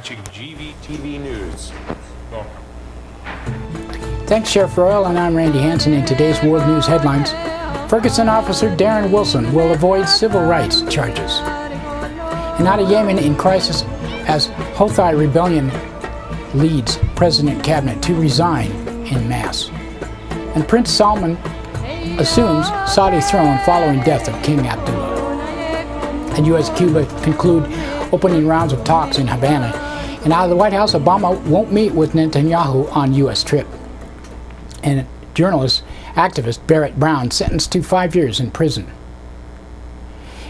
watching GVTV News. Welcome. Thanks, Sheriff Royal, and I'm Randy Hansen. In today's world news headlines, Ferguson officer Darren Wilson will avoid civil rights charges. And out of Yemen in crisis as Houthi rebellion leads President Cabinet to resign en masse. And Prince Salman assumes Saudi throne following death of King Abdullah. And U.S.-Cuba conclude opening rounds of talks in Havana. And out of the White House, Obama won't meet with Netanyahu on U.S. trip. And journalist, activist Barrett Brown sentenced to 5 years in prison.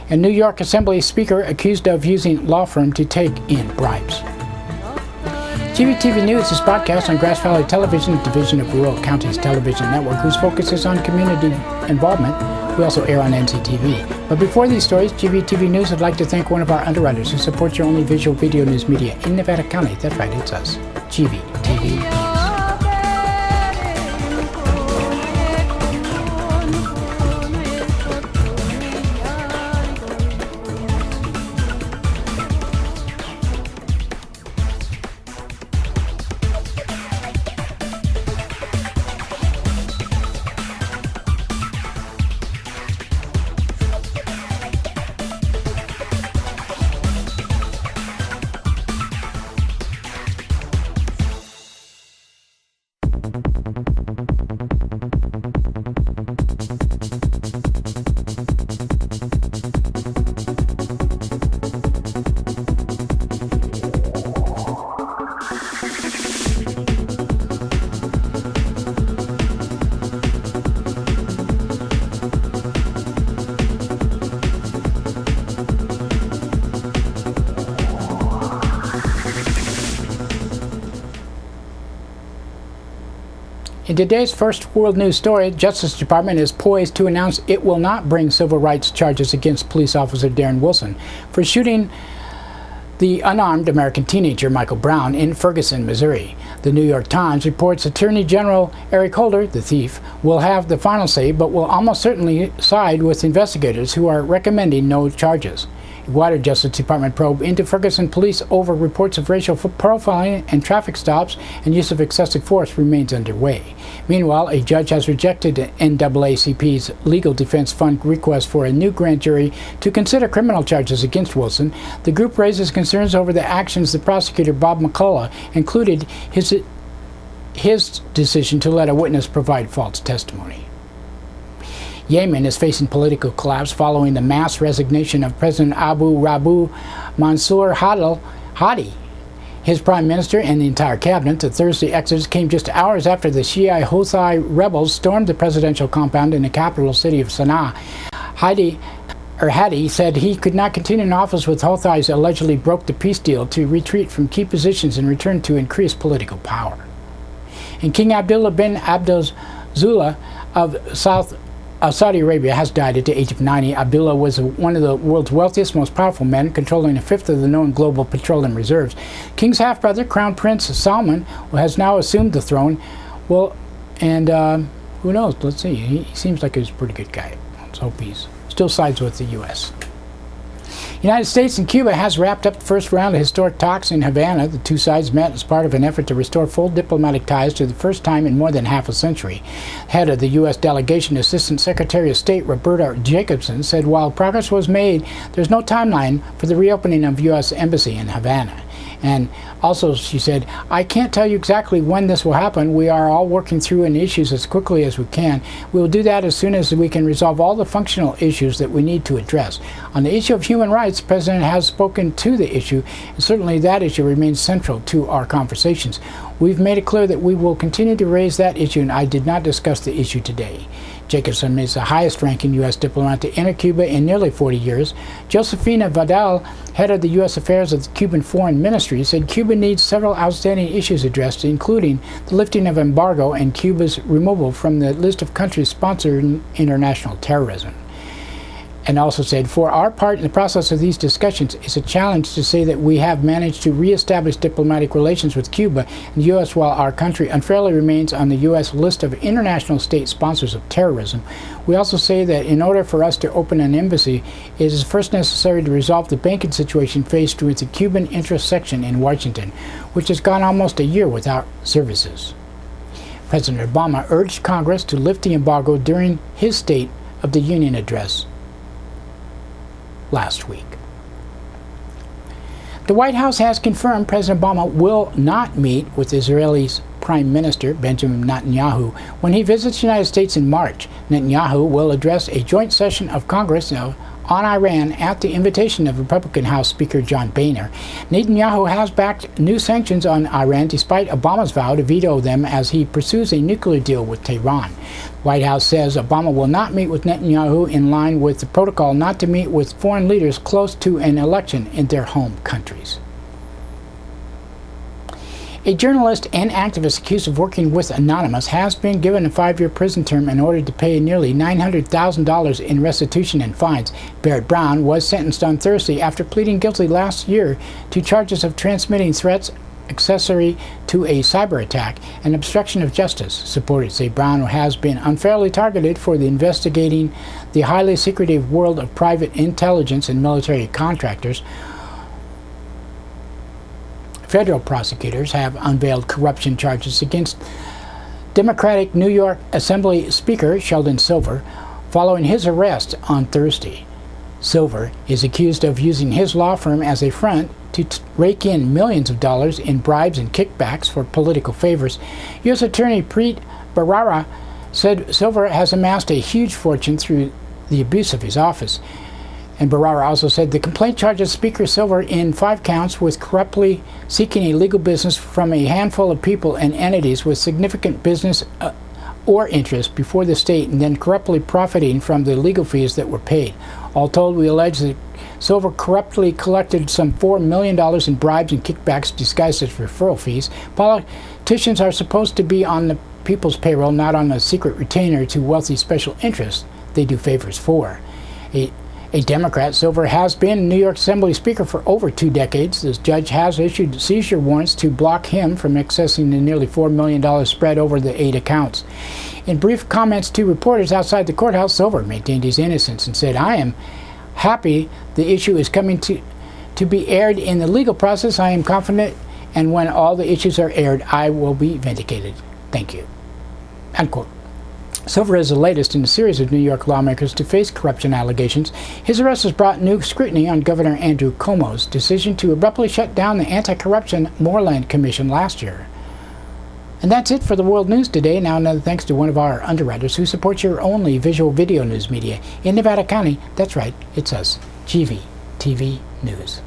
And New York Assembly Speaker accused of using law firm to take in bribes. GVTV News is broadcast on Grass Valley Television, division of Rural Counties Television Network, whose focus is on community involvement. We also air on NCTV. But before these stories, GVTV News would like to thank one of our underwriters who supports your only visual video news media in Nevada County. That's right, it's us, GVTV News. In today's first world news story, Justice Department is poised to announce it will not bring civil rights charges against police officer Darren Wilson for shooting the unarmed American teenager Michael Brown in Ferguson, Missouri. The New York Times reports Attorney General Eric Holder, the thief, will have the final say, but will almost certainly side with investigators who are recommending no charges. A wider Justice Department probe into Ferguson police over reports of racial profiling and traffic stops and use of excessive force remains underway. Meanwhile, a judge has rejected NAACP's Legal Defense Fund request for a new grand jury to consider criminal charges against Wilson. The group raises concerns over the actions the prosecutor Bob McCullough included his decision to let a witness provide false testimony. Yemen is facing political collapse following the mass resignation of President Abu Rabu Mansour Hadi. His prime minister and the entire cabinet. The Thursday exodus came just hours after the Shia Houthi rebels stormed the presidential compound in the capital city of Sana'a. Hadi said he could not continue in office with Houthis allegedly broke the peace deal to retreat from key positions and return to increased political power. And King Abdullah bin Abdullah of Saudi Arabia has died at the age of 90. Abdullah was one of the world's wealthiest, most powerful men, controlling a fifth of the known global petroleum reserves. King's half-brother, Crown Prince Salman, has now assumed the throne. Well, and who knows? Let's see. He seems like he's a pretty good guy. Let's hope he still sides with the U.S. United States and Cuba has wrapped up the first round of historic talks in Havana. The two sides met as part of an effort to restore full diplomatic ties for the first time in more than half a century. Head of the U.S. delegation, Assistant Secretary of State Roberta Jacobson, said while progress was made, there's no timeline for the reopening of U.S. Embassy in Havana. And also, she said, I can't tell you exactly when this will happen. We are all working through any issues as quickly as we can. We will do that as soon as we can resolve all the functional issues that we need to address. On the issue of human rights, the President has spoken to the issue, and certainly that issue remains central to our conversations. We've made it clear that we will continue to raise that issue, and I did not discuss the issue today. Jacobson is the highest-ranking U.S. diplomat to enter Cuba in nearly 40 years. Josefina Vidal, head of the U.S. affairs of the Cuban Foreign Ministry, said Cuba needs several outstanding issues addressed, including the lifting of embargo and Cuba's removal from the list of countries sponsoring international terrorism. And also said, for our part in the process of these discussions, it's a challenge to say that we have managed to reestablish diplomatic relations with Cuba and the U.S. while our country unfairly remains on the U.S. list of international state sponsors of terrorism. We also say that in order for us to open an embassy, it is first necessary to resolve the banking situation faced with the Cuban interest section in Washington, which has gone almost a year without services. President Obama urged Congress to lift the embargo during his State of the Union address last week. The White House has confirmed President Obama will not meet with Israel's Prime Minister Benjamin Netanyahu when he visits the United States in March. Netanyahu will address a joint session of Congress on Iran at the invitation of Republican House Speaker John Boehner. Netanyahu has backed new sanctions on Iran despite Obama's vow to veto them as he pursues a nuclear deal with Tehran. White House says Obama will not meet with Netanyahu in line with the protocol not to meet with foreign leaders close to an election in their home countries. A journalist and activist accused of working with Anonymous has been given a 5-year prison term in order to pay nearly $900,000 in restitution and fines. Barrett Brown was sentenced on Thursday after pleading guilty last year to charges of transmitting threats accessory to a cyber attack and obstruction of justice. Supporters say Brown has been unfairly targeted for investigating the highly secretive world of private intelligence and military contractors. Federal prosecutors have unveiled corruption charges against Democratic New York Assembly Speaker Sheldon Silver following his arrest on Thursday. Silver is accused of using his law firm as a front to rake in millions of dollars in bribes and kickbacks for political favors. U.S. Attorney Preet Bharara said Silver has amassed a huge fortune through the abuse of his office. And Bharara also said the complaint charges Speaker Silver in 5 counts with corruptly seeking a legal business from a handful of people and entities with significant business or interest before the state and then corruptly profiting from the legal fees that were paid. All told, we allege that Silver corruptly collected some $4 million in bribes and kickbacks disguised as referral fees. Politicians are supposed to be on the people's payroll, not on a secret retainer to wealthy special interests they do favors for. A Democrat, Silver has been New York Assembly Speaker for over 2 decades. This judge has issued seizure warrants to block him from accessing the nearly $4 million spread over the 8 accounts. In brief comments to reporters outside the courthouse, Silver maintained his innocence and said, "I am happy the issue is coming to be aired in the legal process. I am confident, and when all the issues are aired, I will be vindicated. Thank you." Unquote. Silver is the latest in a series of New York lawmakers to face corruption allegations. His arrest has brought new scrutiny on Governor Andrew Cuomo's decision to abruptly shut down the Anti-Corruption Moreland Commission last year. And that's it for the world news today. Now another thanks to one of our underwriters who supports your only visual video news media in Nevada County. That's right, it's us, GVTV News.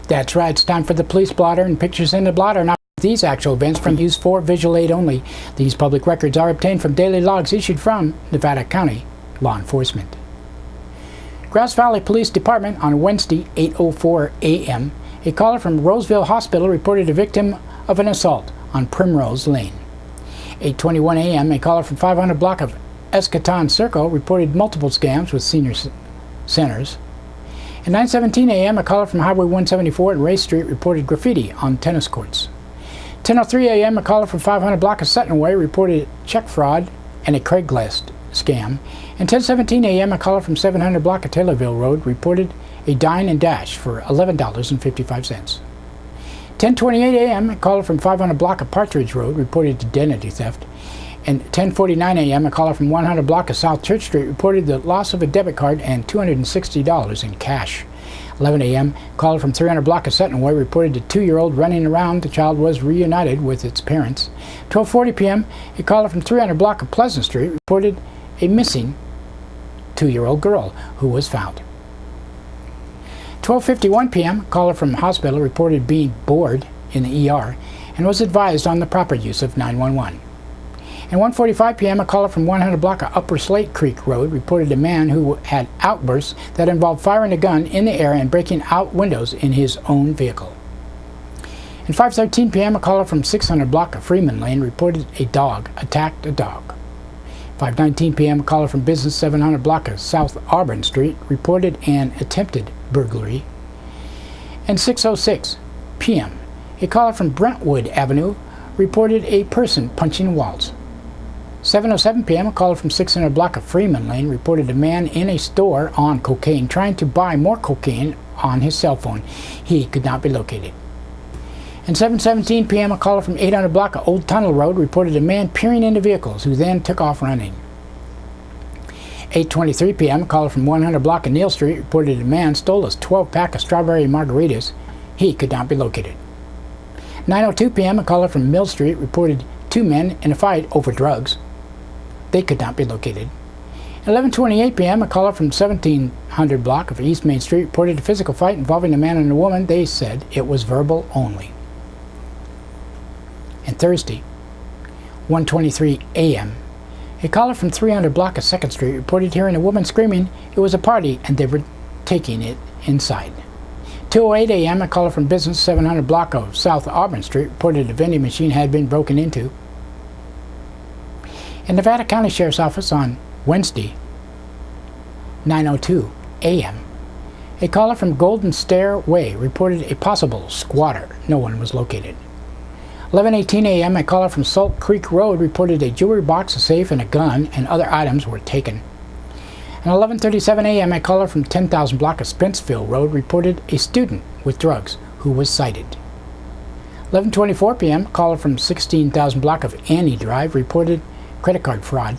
That's right, it's time for the police blotter, and pictures in the blotter. Now, these actual events from use for visual aid only. These public records are obtained from daily logs issued from Nevada County law enforcement. Grass Valley Police Department on Wednesday, 8:04 a.m., a caller from Roseville Hospital reported a victim of an assault on Primrose Lane. 8:21 a.m., a caller from 500 block of Escaton Circle reported multiple scams with senior centers. At 9:17 a.m., a caller from Highway 174 and Ray Street reported graffiti on tennis courts. 10:03 a.m., a caller from 500 block of Sutton Way reported check fraud and a Craigslist scam. And 10:17 a.m., a caller from 700 block of Taylorville Road reported a dine and dash for $11.55. 10:28 a.m., a caller from 500 block of Partridge Road reported identity theft. And 10:49 a.m., a caller from 100 block of South Church Street reported the loss of a debit card and $260 in cash. 11 a.m., a caller from 300 block of Sutton Way reported a 2-year-old running around. The child was reunited with its parents. 12:40 p.m., a caller from 300 block of Pleasant Street reported a missing 2-year-old girl who was found. 12:51 p.m., a caller from the hospital reported being bored in the ER and was advised on the proper use of 911. At 1:45 p.m., a caller from 100 block of Upper Slate Creek Road reported a man who had outbursts that involved firing a gun in the air and breaking out windows in his own vehicle. At 5:13 p.m., a caller from 600 block of Freeman Lane reported a dog attacked a dog. 5:19 p.m., a caller from Business 700 block of South Auburn Street reported an attempted burglary. And 6:06 p.m., a caller from Brentwood Avenue reported a person punching walls. 7:07 p.m., a caller from 600 block of Freeman Lane reported a man in a store on cocaine trying to buy more cocaine on his cell phone. He could not be located. And 7:17 p.m., a caller from 800 block of Old Tunnel Road reported a man peering into vehicles who then took off running. 8:23 p.m., a caller from 100 block of Neal Street reported a man stole a 12-pack of strawberry margaritas. He could not be located. 9:02 p.m., a caller from Mill Street reported 2 men in a fight over drugs. They could not be located. 11:28 p.m., a caller from 1700 block of East Main Street reported a physical fight involving a man and a woman. They said it was verbal only. And Thursday, 1:23 a.m., a caller from 300 block of 2nd Street reported hearing a woman screaming it was a party and they were taking it inside. 2:08 a.m., a caller from Business 700 block of South Auburn Street reported a vending machine had been broken into. In Nevada County Sheriff's Office on Wednesday, 9:02 a.m., a caller from Golden Stair Way reported a possible squatter. No one was located. 11:18 a.m., a caller from Salt Creek Road reported a jewelry box, a safe, and a gun, and other items were taken. At 11:37 a.m., a caller from 10,000 block of Spencerville Road reported a student with drugs who was cited. 11:24 p.m., a caller from 16,000 block of Annie Drive reported credit card fraud.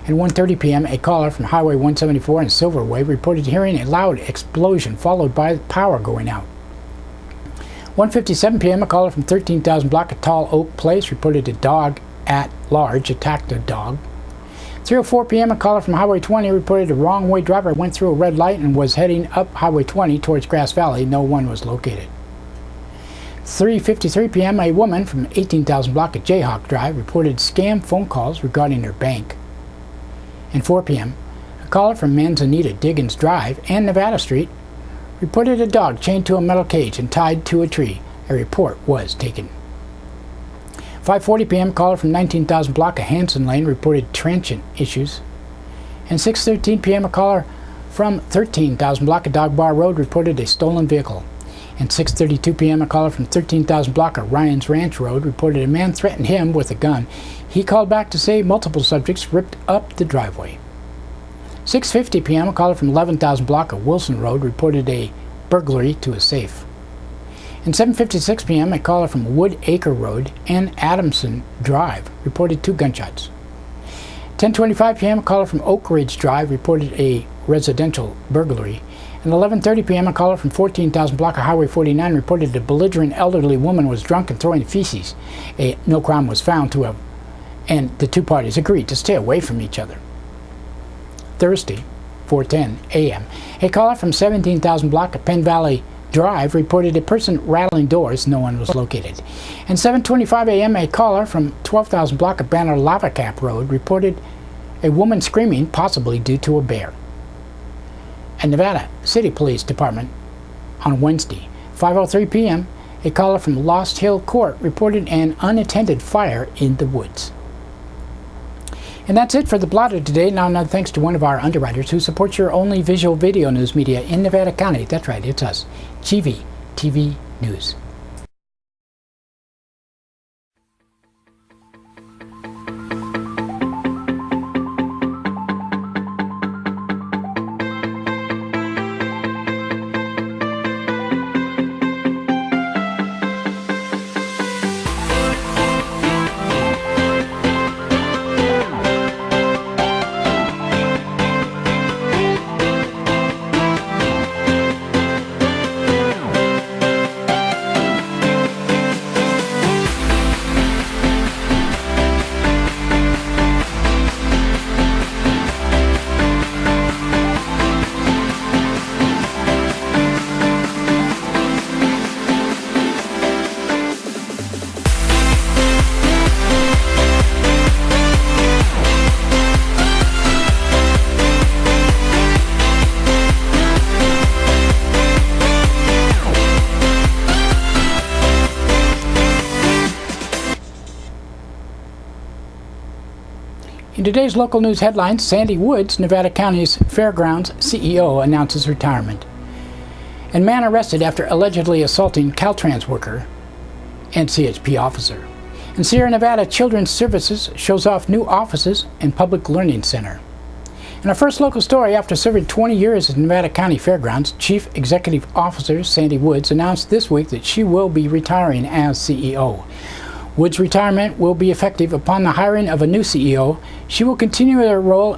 At 1:30 p.m., a caller from Highway 174 and Silver Way reported hearing a loud explosion followed by power going out. 1:57 p.m., a caller from 13,000 block of Tall Oak Place reported a dog at large attacked a dog. 3:04 p.m., a caller from Highway 20 reported a wrong-way driver went through a red light and was heading up Highway 20 towards Grass Valley. No one was located. 3:53 p.m., a woman from 18,000 block of Jayhawk Drive reported scam phone calls regarding her bank. And 4 p.m., a caller from Manzanita Diggins Drive and Nevada Street reported a dog chained to a metal cage and tied to a tree. A report was taken. 5:40 p.m., caller from 19,000 block of Hanson Lane reported transient issues. And 6:13 p.m., a caller from 13,000 block of Dog Bar Road reported a stolen vehicle. And 6:32 p.m., a caller from 13,000 block of Ryan's Ranch Road reported a man threatened him with a gun. He called back to say multiple subjects ripped up the driveway. 6:50 p.m., a caller from 11,000 block of Wilson Road reported a burglary to a safe. And 7:56 p.m., a caller from Wood Acre Road and Adamson Drive reported 2 gunshots. 10:25 p.m., a caller from Oak Ridge Drive reported a residential burglary. And 11:30 p.m., a caller from 14,000 block of Highway 49 reported a belligerent elderly woman was drunk and throwing feces. No crime was found to have, and the two parties agreed to stay away from each other. Thursday, 4:10 a.m., a caller from 17,000 block of Penn Valley Drive reported a person rattling doors. No one was located. And 7:25 a.m., a caller from 12,000 block of Banner Lava Cap Road reported a woman screaming, possibly due to a bear. And Nevada City Police Department on Wednesday, 5:03 p.m., a caller from Lost Hill Court reported an unattended fire in the woods. And that's it for the blotter today. Now, another thanks to one of our underwriters who supports your only visual video news media in Nevada County. That's right, it's us, GVTV News. In today's local news headlines, Sandy Woods, Nevada County's Fairgrounds CEO, announces retirement. And man arrested after allegedly assaulting Caltrans worker and CHP officer. And Sierra Nevada Children's Services shows off new offices and public learning center. And our first local story, after serving 20 years at Nevada County Fairgrounds, Chief Executive Officer Sandy Woods announced this week that she will be retiring as CEO. Woods' retirement will be effective upon the hiring of a new CEO. She will continue her role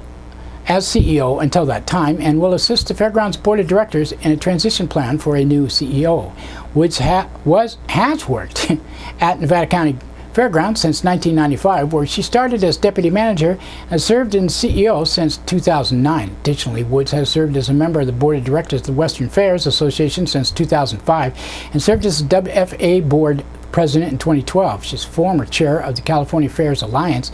as CEO until that time and will assist the Fairgrounds Board of Directors in a transition plan for a new CEO. Woods has worked at Nevada County Fairgrounds since 1995, where she started as deputy manager and has served as CEO since 2009. Additionally, Woods has served as a member of the Board of Directors of the Western Fairs Association since 2005 and served as the WFA Board President in 2012. She's former chair of the California Fairs Alliance,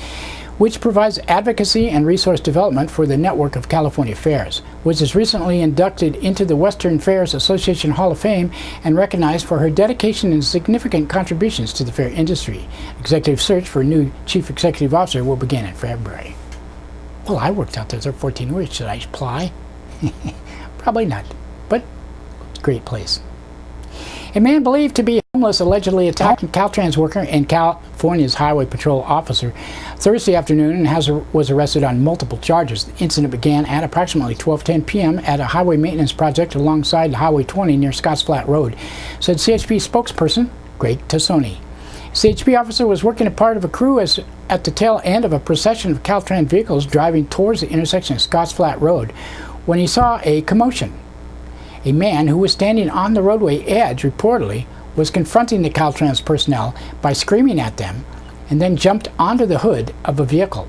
which provides advocacy and resource development for the network of California Fairs. Woods is recently inducted into the Western Fairs Association Hall of Fame and recognized for her dedication and significant contributions to the fair industry. Executive search for a new chief executive officer will begin in February. Well, I worked out there for 14 years. Should I apply? Probably not, but great place. A man believed to be homeless allegedly attacked a Caltrans worker and California's Highway Patrol officer Thursday afternoon and was arrested on multiple charges. The incident began at approximately 12:10 p.m. at a highway maintenance project alongside Highway 20 near Scotts Flat Road, said CHP spokesperson Greg Tassoni. CHP officer was working as part of a crew at the tail end of a procession of Caltrans vehicles driving towards the intersection of Scotts Flat Road when he saw a commotion. A man who was standing on the roadway edge reportedly was confronting the Caltrans personnel by screaming at them and then jumped onto the hood of a vehicle.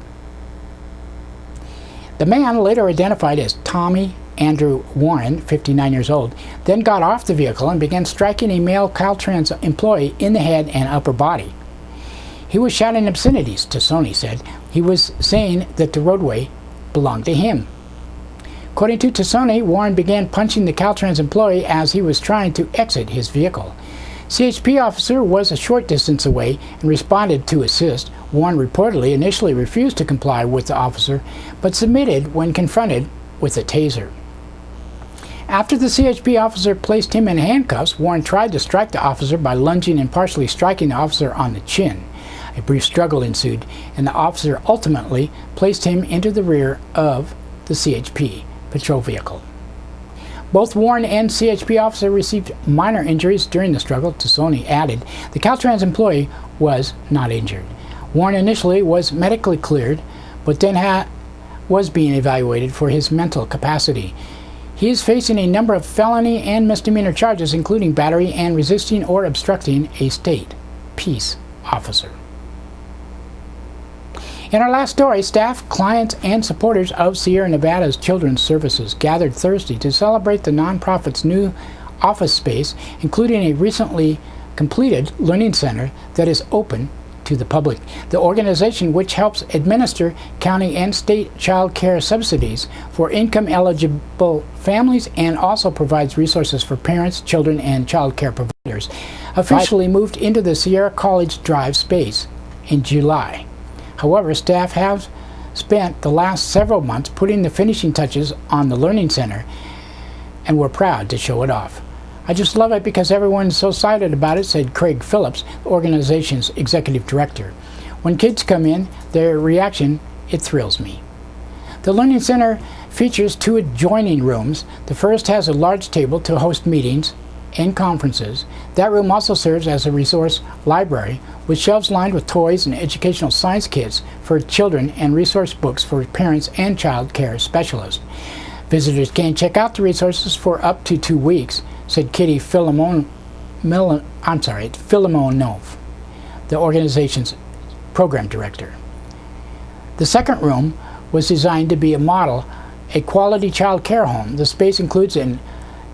The man, later identified as Tommy Andrew Warren, 59 years old, then got off the vehicle and began striking a male Caltrans employee in the head and upper body. He was shouting obscenities, Tassoni said. He was saying that the roadway belonged to him. According to Tassoni, Warren began punching the Caltrans employee as he was trying to exit his vehicle. CHP officer was a short distance away and responded to assist. Warren reportedly initially refused to comply with the officer, but submitted when confronted with a taser. After the CHP officer placed him in handcuffs, Warren tried to strike the officer by lunging and partially striking the officer on the chin. A brief struggle ensued, and the officer ultimately placed him into the rear of the CHP patrol vehicle. Both Warren and CHP officer received minor injuries during the struggle, Tassoni added. The Caltrans employee was not injured. Warren initially was medically cleared, but then was being evaluated for his mental capacity. He is facing a number of felony and misdemeanor charges, including battery and resisting or obstructing a state peace officer. In our last story, staff, clients, and supporters of Sierra Nevada's Children's Services gathered Thursday to celebrate the nonprofit's new office space, including a recently completed learning center that is open to the public. The organization, which helps administer county and state child care subsidies for income-eligible families and also provides resources for parents, children, and child care providers, officially moved into the Sierra College Drive space in July. However, staff have spent the last several months putting the finishing touches on the Learning Center, and we're proud to show it off. I just love it because everyone's so excited about it, said Craig Phillips, the organization's executive director. When kids come in, their reaction, it thrills me. The Learning Center features 2 adjoining rooms. The first has a large table to host meetings and conferences. That room also serves as a resource library with shelves lined with toys and educational science kits for children and resource books for parents and child care specialists. Visitors can check out the resources for up to 2 weeks, said Kitty Philomonov, the organization's program director. The second room was designed to be a model, a quality child care home. The space includes an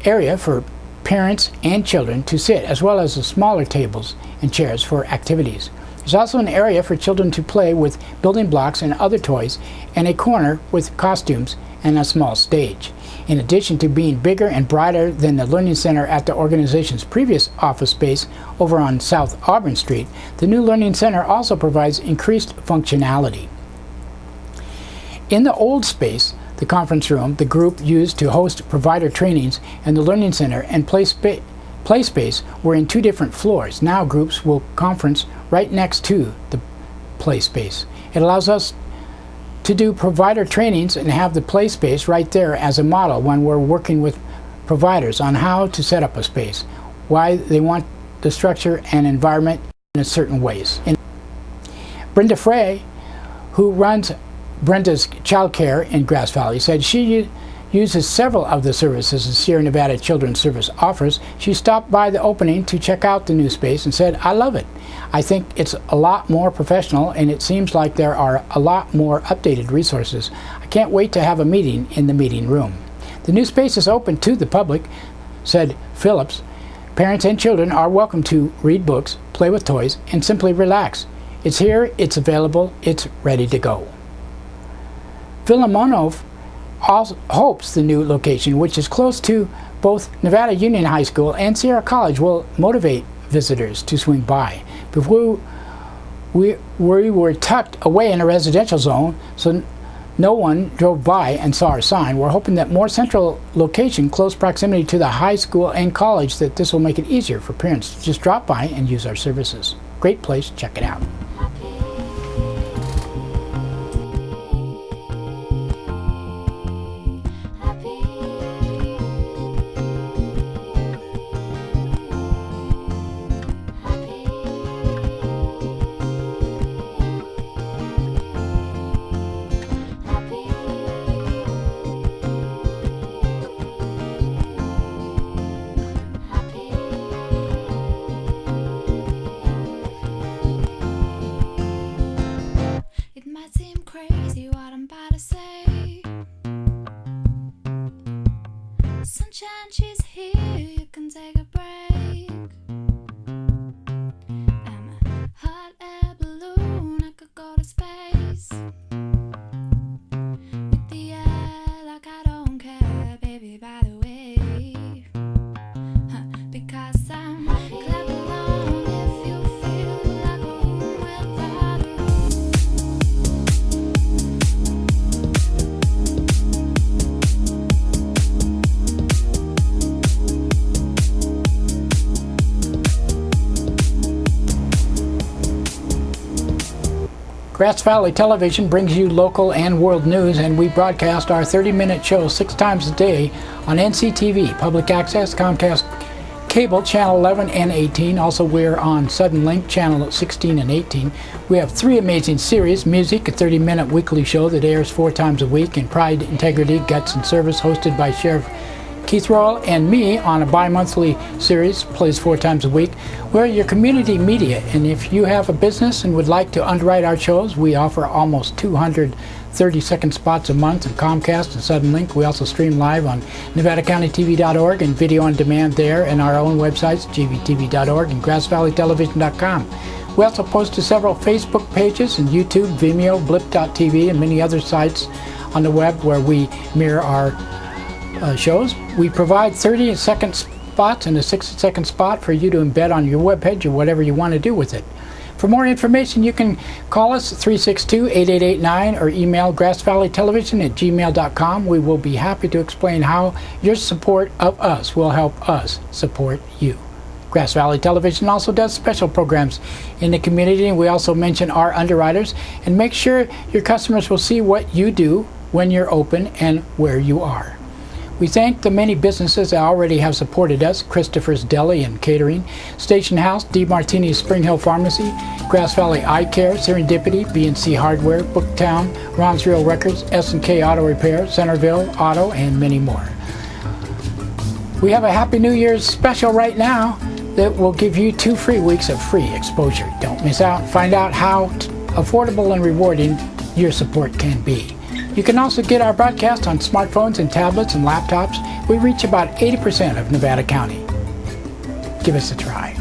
area for parents and children to sit, as well as the smaller tables and chairs for activities. There's also an area for children to play with building blocks and other toys, and a corner with costumes and a small stage. In addition to being bigger and brighter than the Learning Center at the organization's previous office space over on South Auburn Street, the new Learning Center also provides increased functionality. In the old space, the conference room, the group used to host provider trainings, and the Learning Center and play space were in 2 different floors. Now groups will conference right next to the play space. It allows us to do provider trainings and have the play space right there as a model when we're working with providers on how to set up a space, why they want the structure and environment in a certain ways. Brenda Frey, who runs Brenda's Child Care in Grass Valley, said she uses several of the services the Sierra Nevada Children's Service offers. She stopped by the opening to check out the new space and said, "I love it. I think it's a lot more professional, and it seems like there are a lot more updated resources. I can't wait to have a meeting in the meeting room." The new space is open to the public, said Phillips. Parents and children are welcome to read books, play with toys, and simply relax. It's here, it's available, it's ready to go. Philomonov also hopes the new location, which is close to both Nevada Union High School and Sierra College, will motivate visitors to swing by. Before we were tucked away in a residential zone, so no one drove by and saw our sign. We're hoping that more central location, close proximity to the high school and college, that this will make it easier for parents to just drop by and use our services. Great place, check it out. Crazy what I'm about to say. Sunshine, she's here, you can take a break. I'm a hot air balloon, I could go to space. With the air like I don't care, baby, by the way. Because I'm clap along if you feel like a room without a roof. Grass Valley Television brings you local and world news, and we broadcast our 30-minute show 6 times a day on NCTV, Public Access, Comcast Cable, Channel 11 and 18. Also, we're on Sudden Link, Channel 16 and 18. We have 3 amazing series: Music, a 30-minute weekly show that airs 4 times a week, and Pride, Integrity, Guts, and Service, hosted by Sheriff Keith Royal and me on a bi-monthly series, plays 4 times a week. We're your community media, and if you have a business and would like to underwrite our shows, we offer almost 200 30-second spots a month on Comcast and Suddenlink. We also stream live on NevadaCountyTV.org and video on demand there, and our own websites, GVTV.org and GrassValleyTelevision.com. We also post to several Facebook pages and YouTube, Vimeo, Blip.tv, and many other sites on the web where we mirror our shows. We provide 30-second spots and a 60-second spot for you to embed on your webpage or whatever you want to do with it. For more information, you can call us at 362-8889 or email grassvalleytelevision@gmail.com. We will be happy to explain how your support of us will help us support you. Grass Valley Television also does special programs in the community, and we also mention our underwriters and make sure your customers will see what you do when you're open and where you are. We thank the many businesses that already have supported us: Christopher's Deli and Catering, Station House, D. Martini's Spring Hill Pharmacy, Grass Valley Eye Care, Serendipity, B&C Hardware, Booktown, Ron's Real Records, S&K Auto Repair, Centerville Auto, and many more. We have a Happy New Year's special right now that will give you 2 free weeks of free exposure. Don't miss out. Find out how affordable and rewarding your support can be. You can also get our broadcast on smartphones and tablets and laptops. We reach about 80% of Nevada County. Give us a try.